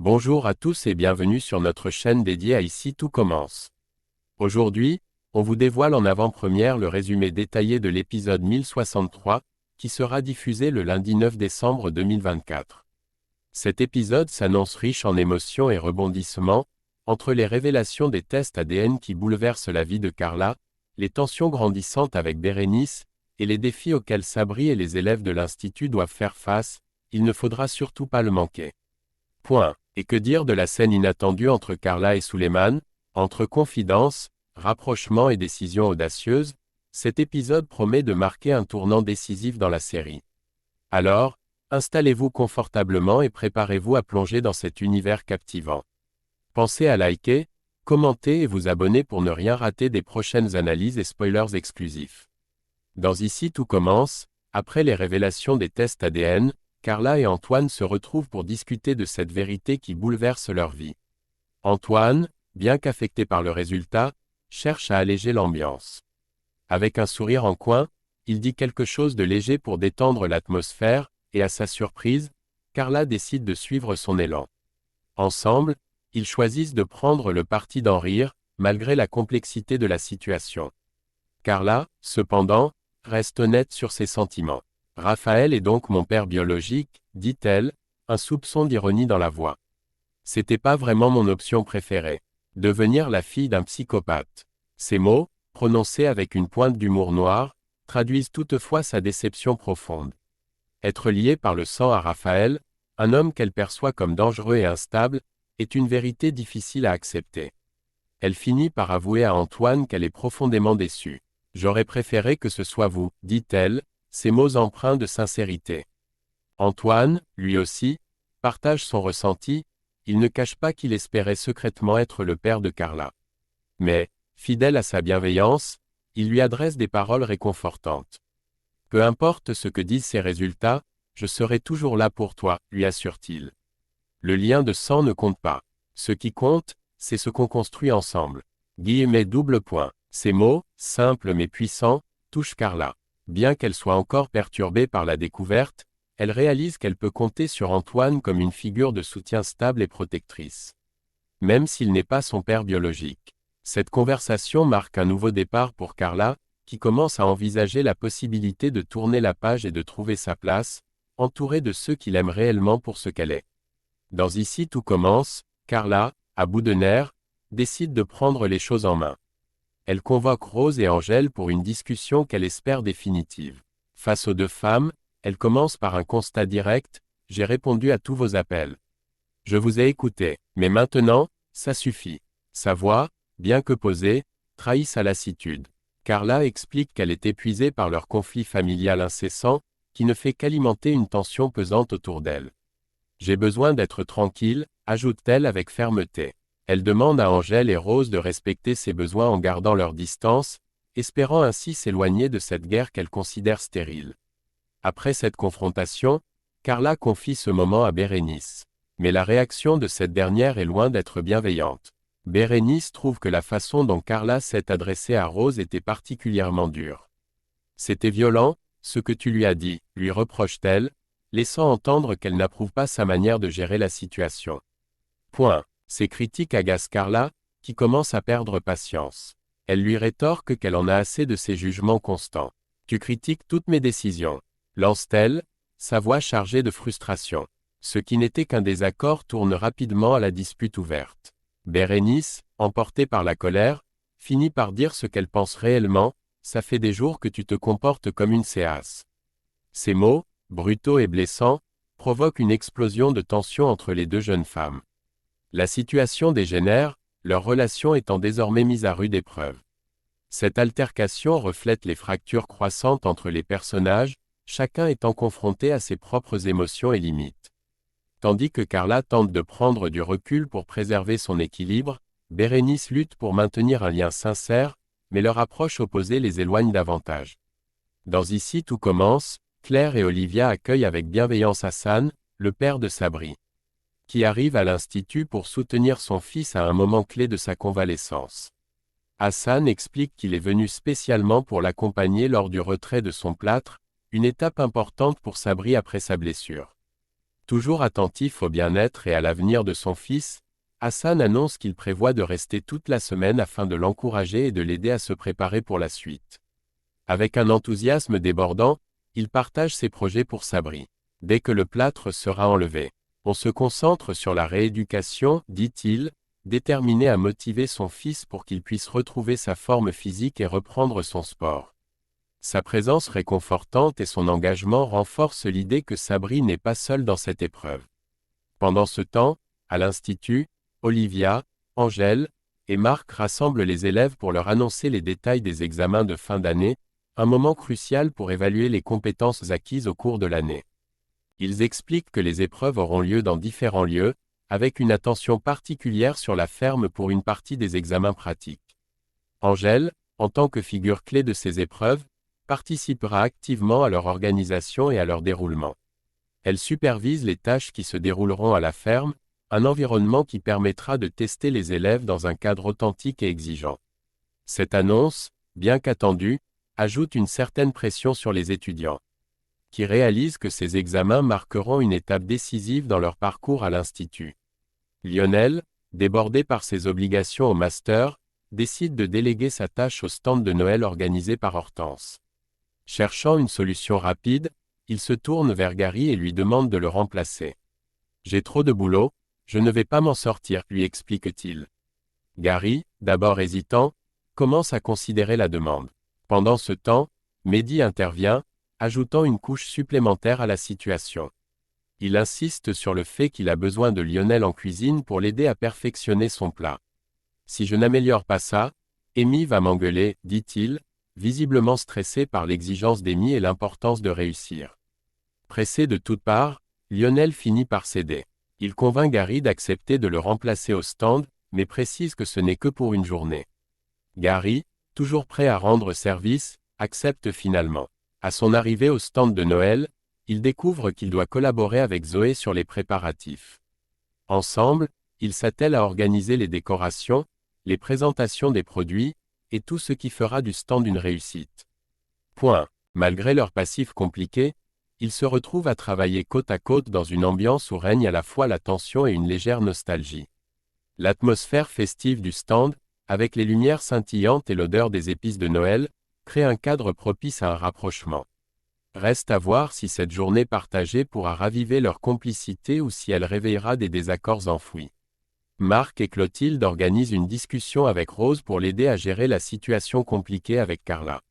Bonjour à tous et bienvenue sur notre chaîne dédiée à Ici tout commence. Aujourd'hui, on vous dévoile en avant-première le résumé détaillé de l'épisode 1063, qui sera diffusé le lundi 9 décembre 2024. Cet épisode s'annonce riche en émotions et rebondissements, entre les révélations des tests ADN qui bouleversent la vie de Carla, les tensions grandissantes avec Bérénice, et les défis auxquels Sabri et les élèves de l'Institut doivent faire face, il ne faudra surtout pas le manquer. Point. Et que dire de la scène inattendue entre Carla et Suleiman, entre confidences, rapprochements et décisions audacieuses, cet épisode promet de marquer un tournant décisif dans la série. Alors, installez-vous confortablement et préparez-vous à plonger dans cet univers captivant. Pensez à liker, commenter et vous abonner pour ne rien rater des prochaines analyses et spoilers exclusifs. Dans Ici tout commence, après les révélations des tests ADN, Carla et Antoine se retrouvent pour discuter de cette vérité qui bouleverse leur vie. Antoine, bien qu'affecté par le résultat, cherche à alléger l'ambiance. Avec un sourire en coin, il dit quelque chose de léger pour détendre l'atmosphère, et à sa surprise, Carla décide de suivre son élan. Ensemble, ils choisissent de prendre le parti d'en rire, malgré la complexité de la situation. Carla, cependant, reste honnête sur ses sentiments. Raphaël est donc mon père biologique, dit-elle, un soupçon d'ironie dans la voix. C'était pas vraiment mon option préférée. Devenir la fille d'un psychopathe. Ces mots, prononcés avec une pointe d'humour noir, traduisent toutefois sa déception profonde. Être lié par le sang à Raphaël, un homme qu'elle perçoit comme dangereux et instable, est une vérité difficile à accepter. Elle finit par avouer à Antoine qu'elle est profondément déçue. « J'aurais préféré que ce soit vous, dit-elle, ces mots empreints de sincérité. Antoine, lui aussi, partage son ressenti, il ne cache pas qu'il espérait secrètement être le père de Carla. Mais, fidèle à sa bienveillance, il lui adresse des paroles réconfortantes. Peu importe ce que disent ses résultats, je serai toujours là pour toi, lui assure-t-il. Le lien de sang ne compte pas. Ce qui compte, c'est ce qu'on construit ensemble. Double point. Ces mots, simples mais puissants, touchent Carla. Bien qu'elle soit encore perturbée par la découverte, elle réalise qu'elle peut compter sur Antoine comme une figure de soutien stable et protectrice. Même s'il n'est pas son père biologique. Cette conversation marque un nouveau départ pour Carla, qui commence à envisager la possibilité de tourner la page et de trouver sa place, entourée de ceux qui l'aiment réellement pour ce qu'elle est. Dans Ici tout commence, Carla, à bout de nerfs, décide de prendre les choses en main. Elle convoque Rose et Angèle pour une discussion qu'elle espère définitive. Face aux deux femmes, elle commence par un constat direct, « J'ai répondu à tous vos appels. Je vous ai écouté, mais maintenant, ça suffit. » Sa voix, bien que posée, trahit sa lassitude. Carla explique qu'elle est épuisée par leur conflit familial incessant, qui ne fait qu'alimenter une tension pesante autour d'elle. « J'ai besoin d'être tranquille, » ajoute-t-elle avec fermeté. Elle demande à Angèle et Rose de respecter ses besoins en gardant leur distance, espérant ainsi s'éloigner de cette guerre qu'elle considère stérile. Après cette confrontation, Carla confie ce moment à Bérénice. Mais la réaction de cette dernière est loin d'être bienveillante. Bérénice trouve que la façon dont Carla s'est adressée à Rose était particulièrement dure. « C'était violent, ce que tu lui as dit, » lui reproche-t-elle, laissant entendre qu'elle n'approuve pas sa manière de gérer la situation. Point. Ces critiques agacent Carla, qui commence à perdre patience. Elle lui rétorque qu'elle en a assez de ses jugements constants. « Tu critiques toutes mes décisions. » lance-t-elle, sa voix chargée de frustration. Ce qui n'était qu'un désaccord tourne rapidement à la dispute ouverte. Bérénice, emportée par la colère, finit par dire ce qu'elle pense réellement, « Ça fait des jours que tu te comportes comme une séasse. » Ces mots, brutaux et blessants, provoquent une explosion de tension entre les deux jeunes femmes. La situation dégénère, leur relation étant désormais mise à rude épreuve. Cette altercation reflète les fractures croissantes entre les personnages, chacun étant confronté à ses propres émotions et limites. Tandis que Carla tente de prendre du recul pour préserver son équilibre, Bérénice lutte pour maintenir un lien sincère, mais leur approche opposée les éloigne davantage. Dans Ici tout commence, Claire et Olivia accueillent avec bienveillance Hassan, le père de Sabri, qui arrive à l'Institut pour soutenir son fils à un moment clé de sa convalescence. Hassan explique qu'il est venu spécialement pour l'accompagner lors du retrait de son plâtre, une étape importante pour Sabri après sa blessure. Toujours attentif au bien-être et à l'avenir de son fils, Hassan annonce qu'il prévoit de rester toute la semaine afin de l'encourager et de l'aider à se préparer pour la suite. Avec un enthousiasme débordant, il partage ses projets pour Sabri. Dès que le plâtre sera enlevé, on se concentre sur la rééducation, dit-il, déterminé à motiver son fils pour qu'il puisse retrouver sa forme physique et reprendre son sport. Sa présence réconfortante et son engagement renforcent l'idée que Sabri n'est pas seul dans cette épreuve. Pendant ce temps, à l'Institut, Olivia, Angèle et Marc rassemblent les élèves pour leur annoncer les détails des examens de fin d'année, un moment crucial pour évaluer les compétences acquises au cours de l'année. Ils expliquent que les épreuves auront lieu dans différents lieux, avec une attention particulière sur la ferme pour une partie des examens pratiques. Angèle, en tant que figure clé de ces épreuves, participera activement à leur organisation et à leur déroulement. Elle supervise les tâches qui se dérouleront à la ferme, un environnement qui permettra de tester les élèves dans un cadre authentique et exigeant. Cette annonce, bien qu'attendue, ajoute une certaine pression sur les étudiants, qui réalisent que ces examens marqueront une étape décisive dans leur parcours à l'Institut. Lionel, débordé par ses obligations au master, décide de déléguer sa tâche au stand de Noël organisé par Hortense. Cherchant une solution rapide, il se tourne vers Gary et lui demande de le remplacer. « J'ai trop de boulot, je ne vais pas m'en sortir », lui explique-t-il. Gary, d'abord hésitant, commence à considérer la demande. Pendant ce temps, Mehdi intervient, ajoutant une couche supplémentaire à la situation. Il insiste sur le fait qu'il a besoin de Lionel en cuisine pour l'aider à perfectionner son plat. « Si je n'améliore pas ça, Amy va m'engueuler », dit-il, visiblement stressé par l'exigence d'Amy et l'importance de réussir. Pressé de toutes parts, Lionel finit par céder. Il convainc Gary d'accepter de le remplacer au stand, mais précise que ce n'est que pour une journée. Gary, toujours prêt à rendre service, accepte finalement. À son arrivée au stand de Noël, il découvre qu'il doit collaborer avec Zoé sur les préparatifs. Ensemble, ils s'attellent à organiser les décorations, les présentations des produits, et tout ce qui fera du stand une réussite. Malgré leur passif compliqué, ils se retrouvent à travailler côte à côte dans une ambiance où règne à la fois la tension et une légère nostalgie. L'atmosphère festive du stand, avec les lumières scintillantes et l'odeur des épices de Noël, crée un cadre propice à un rapprochement. Reste à voir si cette journée partagée pourra raviver leur complicité ou si elle réveillera des désaccords enfouis. Marc et Clotilde organisent une discussion avec Rose pour l'aider à gérer la situation compliquée avec Carla.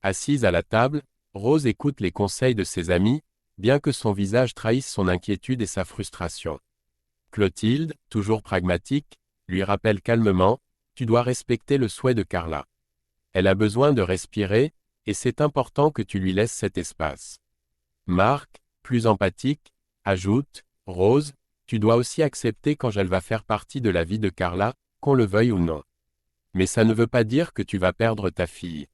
Assise à la table, Rose écoute les conseils de ses amis, bien que son visage trahisse son inquiétude et sa frustration. Clotilde, toujours pragmatique, lui rappelle calmement « Tu dois respecter le souhait de Carla. Elle a besoin de respirer, et c'est important que tu lui laisses cet espace. » Marc, plus empathique, ajoute « Rose, tu dois aussi accepter quand elle va faire partie de la vie de Carla, qu'on le veuille ou non. Mais ça ne veut pas dire que tu vas perdre ta fille. »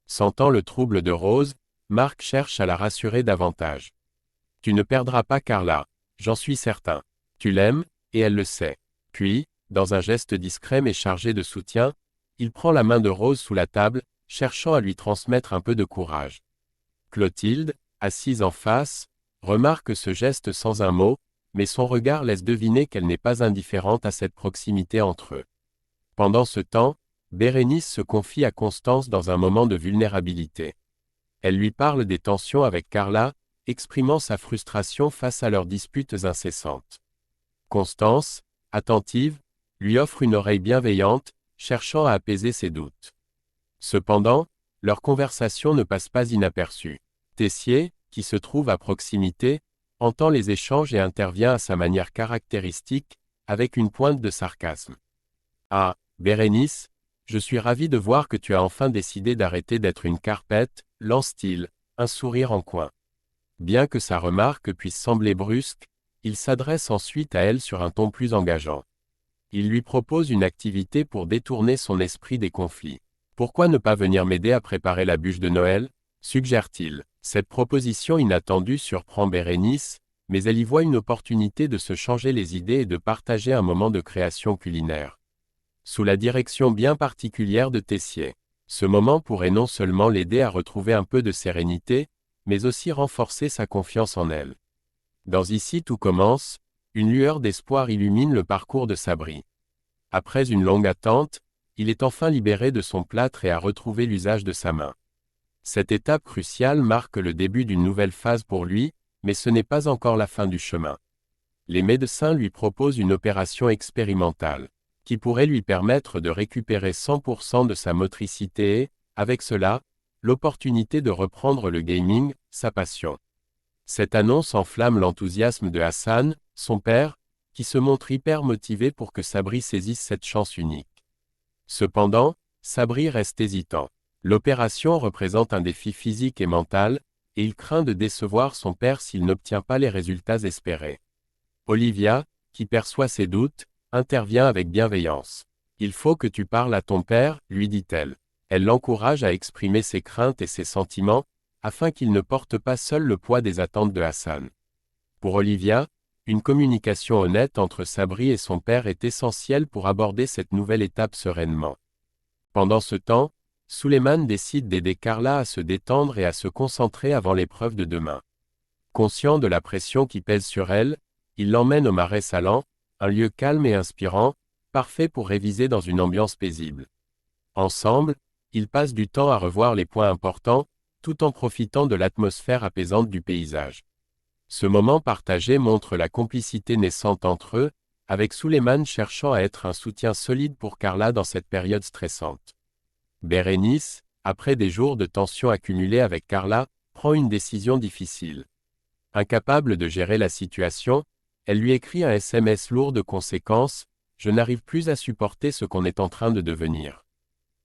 Sentant le trouble de Rose, Marc cherche à la rassurer davantage. « Tu ne perdras pas Carla, j'en suis certain. Tu l'aimes, et elle le sait. » Puis, dans un geste discret mais chargé de soutien, il prend la main de Rose sous la table, cherchant à lui transmettre un peu de courage. Clotilde, assise en face, remarque ce geste sans un mot, mais son regard laisse deviner qu'elle n'est pas indifférente à cette proximité entre eux. Pendant ce temps, Bérénice se confie à Constance dans un moment de vulnérabilité. Elle lui parle des tensions avec Carla, exprimant sa frustration face à leurs disputes incessantes. Constance, attentive, lui offre une oreille bienveillante, cherchant à apaiser ses doutes. Cependant, leur conversation ne passe pas inaperçue. Tessier, qui se trouve à proximité, entend les échanges et intervient à sa manière caractéristique, avec une pointe de sarcasme. « Ah, Bérénice, je suis ravi de voir que tu as enfin décidé d'arrêter d'être une carpette, » lance-t-il, un sourire en coin. Bien que sa remarque puisse sembler brusque, il s'adresse ensuite à elle sur un ton plus engageant. Il lui propose une activité pour détourner son esprit des conflits. « Pourquoi ne pas venir m'aider à préparer la bûche de Noël ?» suggère-t-il. Cette proposition inattendue surprend Bérénice, mais elle y voit une opportunité de se changer les idées et de partager un moment de création culinaire. Sous la direction bien particulière de Tessier. Ce moment pourrait non seulement l'aider à retrouver un peu de sérénité, mais aussi renforcer sa confiance en elle. Dans Ici tout commence, une lueur d'espoir illumine le parcours de Sabri. Après une longue attente, il est enfin libéré de son plâtre et a retrouvé l'usage de sa main. Cette étape cruciale marque le début d'une nouvelle phase pour lui, mais ce n'est pas encore la fin du chemin. Les médecins lui proposent une opération expérimentale, qui pourrait lui permettre de récupérer 100% de sa motricité et, avec cela, l'opportunité de reprendre le gaming, sa passion. Cette annonce enflamme l'enthousiasme de Hassan, son père, qui se montre hyper motivé pour que Sabri saisisse cette chance unique. Cependant, Sabri reste hésitant. L'opération représente un défi physique et mental, et il craint de décevoir son père s'il n'obtient pas les résultats espérés. Olivia, qui perçoit ses doutes, intervient avec bienveillance. « Il faut que tu parles à ton père », lui dit-elle. Elle l'encourage à exprimer ses craintes et ses sentiments, afin qu'il ne porte pas seul le poids des attentes de Hassan. Pour Olivia, une communication honnête entre Sabri et son père est essentielle pour aborder cette nouvelle étape sereinement. Pendant ce temps, Suleiman décide d'aider Carla à se détendre et à se concentrer avant l'épreuve de demain. Conscient de la pression qui pèse sur elle, il l'emmène au Marais Salan, un lieu calme et inspirant, parfait pour réviser dans une ambiance paisible. Ensemble, ils passent du temps à revoir les points importants, tout en profitant de l'atmosphère apaisante du paysage. Ce moment partagé montre la complicité naissante entre eux, avec Suleiman cherchant à être un soutien solide pour Carla dans cette période stressante. Bérénice, après des jours de tension accumulée avec Carla, prend une décision difficile. Incapable de gérer la situation, elle lui écrit un SMS lourd de conséquences: « Je n'arrive plus à supporter ce qu'on est en train de devenir.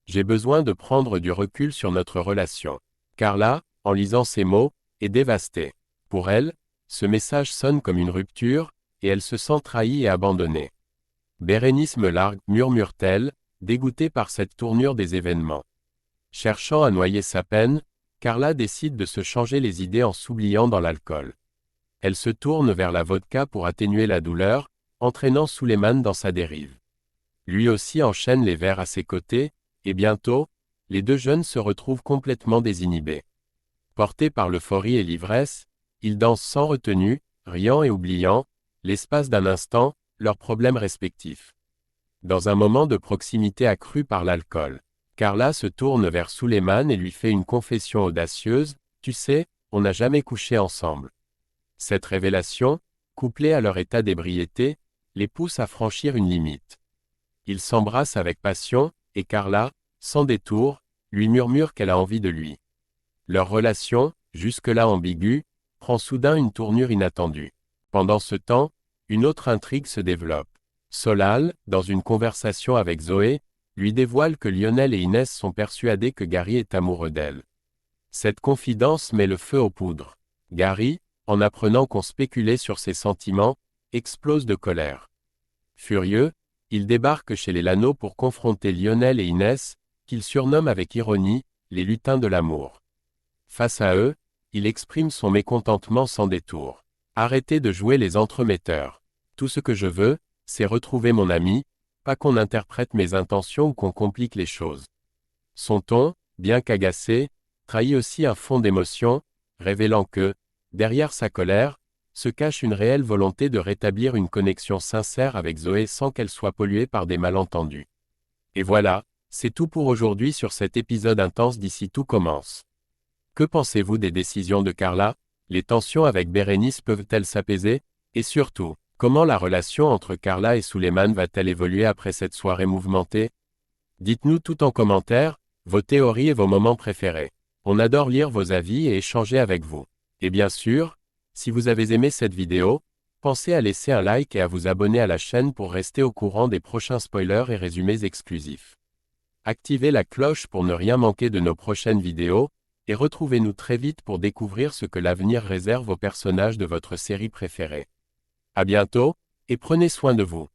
J'ai besoin de prendre du recul sur notre relation. » Carla, en lisant ces mots, est dévastée. Pour elle, ce message sonne comme une rupture, et elle se sent trahie et abandonnée. « Bérénice me largue », murmure-t-elle, dégoûtée par cette tournure des événements. Cherchant à noyer sa peine, Carla décide de se changer les idées en s'oubliant dans l'alcool. Elle se tourne vers la vodka pour atténuer la douleur, entraînant Suleiman dans sa dérive. Lui aussi enchaîne les verres à ses côtés, et bientôt, les deux jeunes se retrouvent complètement désinhibés. Portés par l'euphorie et l'ivresse, ils dansent sans retenue, riant et oubliant, l'espace d'un instant, leurs problèmes respectifs. Dans un moment de proximité accrue par l'alcool, Carla se tourne vers Suleiman et lui fait une confession audacieuse: « Tu sais, on n'a jamais couché ensemble. » Cette révélation, couplée à leur état d'ébriété, les pousse à franchir une limite. Ils s'embrassent avec passion, et Carla, sans détour, lui murmure qu'elle a envie de lui. Leur relation, jusque-là ambiguë, prend soudain une tournure inattendue. Pendant ce temps, une autre intrigue se développe. Solal, dans une conversation avec Zoé, lui dévoile que Lionel et Inès sont persuadés que Gary est amoureux d'elle. Cette confidence met le feu aux poudres. Gary, en apprenant qu'on spéculait sur ses sentiments, explose de colère. Furieux, il débarque chez les Lano pour confronter Lionel et Inès, qu'il surnomme avec ironie « les lutins de l'amour ». Face à eux, il exprime son mécontentement sans détour. « Arrêtez de jouer les entremetteurs. Tout ce que je veux, c'est retrouver mon ami, pas qu'on interprète mes intentions ou qu'on complique les choses. » Son ton, bien qu'agacé, trahit aussi un fond d'émotion, révélant que, derrière sa colère, se cache une réelle volonté de rétablir une connexion sincère avec Zoé sans qu'elle soit polluée par des malentendus. Et voilà, c'est tout pour aujourd'hui sur cet épisode intense d'Ici tout commence. Que pensez-vous des décisions de Carla? Les tensions avec Bérénice peuvent-elles s'apaiser? Et surtout, comment la relation entre Carla et Suleiman va-t-elle évoluer après cette soirée mouvementée? Dites-nous tout en commentaire, vos théories et vos moments préférés. On adore lire vos avis et échanger avec vous. Et bien sûr, si vous avez aimé cette vidéo, pensez à laisser un like et à vous abonner à la chaîne pour rester au courant des prochains spoilers et résumés exclusifs. Activez la cloche pour ne rien manquer de nos prochaines vidéos, et retrouvez-nous très vite pour découvrir ce que l'avenir réserve aux personnages de votre série préférée. À bientôt, et prenez soin de vous.